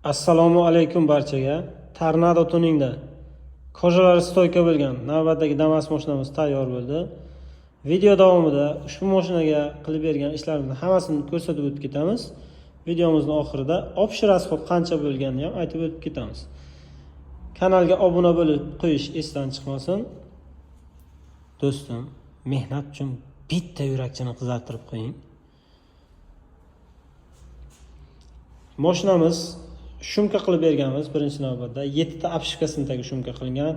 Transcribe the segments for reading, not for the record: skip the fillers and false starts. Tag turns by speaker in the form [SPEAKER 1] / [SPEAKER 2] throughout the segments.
[SPEAKER 1] Assalomu alaykum barchaga. Tornado tuningda kojalari stoyka bo'lgan navbatdagi Damas mashinamiz tayyor bo'ldi. Video davomida ushbu mashinaga qilib bergan ishlarimizni hammasini ko'rsatib o'tib ketamiz. Videomizning oxirida option rasxod qancha bo'lganini ham aytib o'tib ketamiz. Kanalga obuna bo'lib qo'yish esdan chiqmasin. Do'stim, mehnat uchun bitta yurakchani qizartirib qo'ying. Mashinamiz shumka qilib berganmiz. Birinchi navbatda 7 ta obshivkasini tagi shumka qilingan,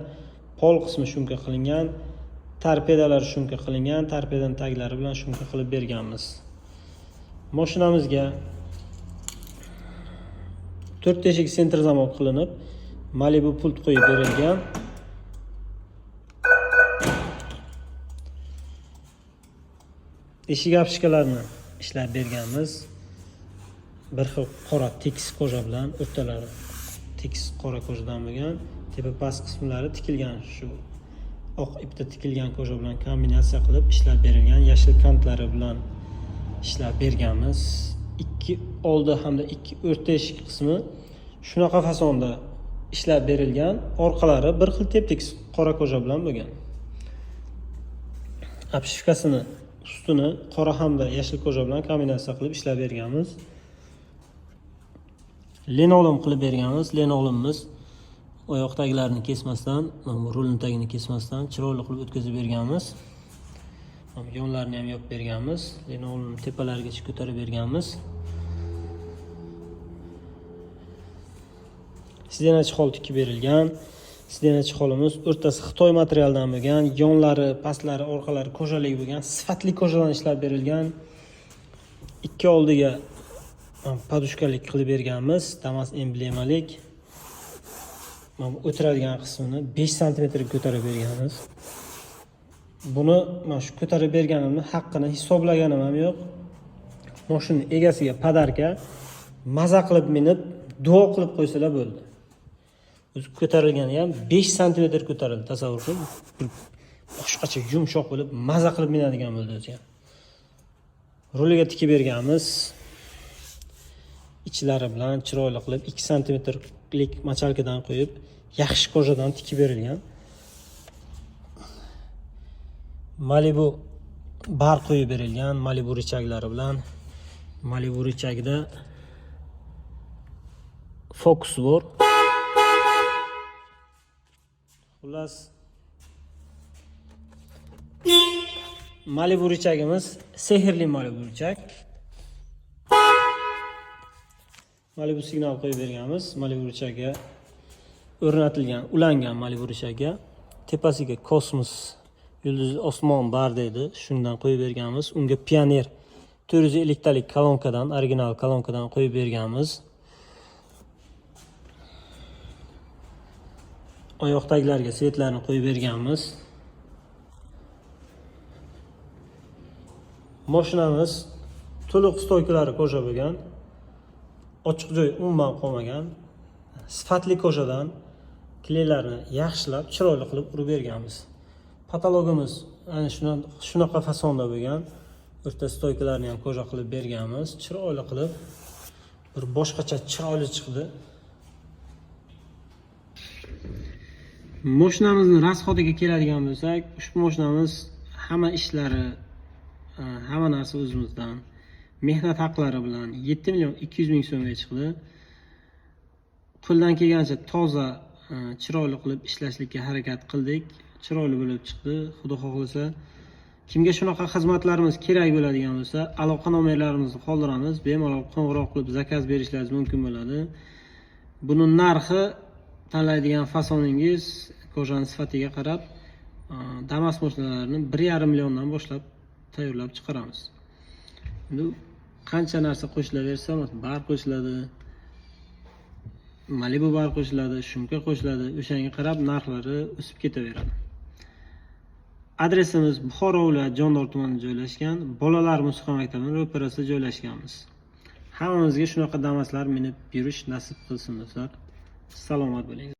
[SPEAKER 1] pol qismi shumka qilingan, torpedalar shumka qilingan, torpedaning taglari bilan shumka qilib berganmiz. Mashinamizga 4 teshik sentr zamok qilinib, Malibu pult qo'yib berilgan. Eshik obshivkalarini ishlab berganmiz. Bir xil qora tekis koja bilan, o'rtalari tekis qora kojadan bo'lgan, tepa past qismlari tikilgan, shu oq ipda tikilgan koja bilan kombinatsiya qilib ishlab berilgan, yashil kantlari bilan ishlab berganmiz. Ikki oldi hamda ikki o'rta eshik qismi shunaqa fasonda ishlab berilgan, orqalari bir xil tep-tekis qora koja bilan bo'lgan. Obshivkasini ustini qora hamda yashil koja bilan kombinatsiya qilib ishlab berganmiz. Linoleum qilib berganmiz. Linoleumimiz oyoq taglarini kesmasdan, rulning tagini kesmasdan chiroyli qilib o'tkazib berganmiz. Yonlarini ham yopib berganmiz. Linoleum tepalarigacha ko'tarib berganmiz. Sidenachi hol tikib berilgan. Sidenachi holimiz o'rtasi Xitoy materialdan bo'lgan, yonlari, pastlari, orqalari kojalik bo'lgan, sifatli kojadan ishlab berilgan. Ikki oldiga podushkalik qilib berganmiz. Damas emblemalik. O'tiradigan qismini 5 sm ko'tarib berganmiz. Buni men shu ko'tarib berganimni haqqini hisoblaganim ham yo'q. Mashina egasiga podarka maza qilib minib, duo qilib qo'ysalar bo'ldi. O'zi ko'tarilgani ham 5 sm ko'tarildi. Tasavvur qiling. Boshqacha yumshoq bo'lib, maza qilib minadigan bo'ldi o'ziga. Ruliga tikib berganmiz. Ichlari bilan chiroyli qilib 2 sm machalkadan qo'yib, yaxshi kojadan tikib berilgan. Malibu bar qo'yib berilgan, Malibu richaklari bilan. Malibu richagida Focus bor. Xullas, Malibu richagimiz sehrli Malibu richag. Malibu signal qo'yib berganmiz. Malibu richagga o'rnatilgan, ulangan Malibu richagga tepasiga kosmos, yulduz osmon bar deydi. Shundan qo'yib berganmiz. Unga Pioneer 450 talik kolonkadan, original kolonkadan qo'yib berganmiz. Oyoq taglariga svetlarni qo'yib berganmiz. Mashinamiz to'liq stoykalari koja bo'lgan. Ochiq joy umuman qolmagan. Sifatli kojadan klaylarni yaxshilab, chiroyli qilib urib berganmiz. Patologimiz ana shunaqa fasonda bo'lgan. O'rta stoykalarni ham koja qilib berganmiz. Chiroyli qilib bir boshqacha chiroyli chiqdi. Mashinamizning rasxodiga keladigan bo'lsak, ushbu mashinamiz hamma ishlari, hamma narsa o'zimizdan, mehnat haqlari bilan 7 million 200 ming so'mga chiqdi. Qo'ldan kelgancha toza, chiroyli qilib ishlashlikka harakat qildik. Chiroyli bo'lib chiqdi. Xudo xohlasa, kimga shunaqa xizmatlarimiz kerak bo'ladigan bo'lsa, aloqa nomerlarimizni qoldiramiz. Bemalol qo'ng'iroq qilib zakaz berishlaringiz mumkin bo'ladi. Buning narxi tanlaydigan fasoningiz, kojaning sifatiga qarab, Damas mashinalarini 1,5 milliondan boshlab tayyorlab chiqaramiz. Endi qancha narsa qo'shilaversa, bar qo'shiladi, Malibu bar qo'shiladi, shumka qo'shiladi. O'shanga qarab narxlari o'sib ketaveradi. Adresimiz Buxoro viloyati Jondor tumanida joylashgan, bolalar musiqa maktabining ro'parasida joylashganmiz. Hammamizga shunaqa Damaslar minib yurish nasib qilsin do'stlar. Salomat bo'ling.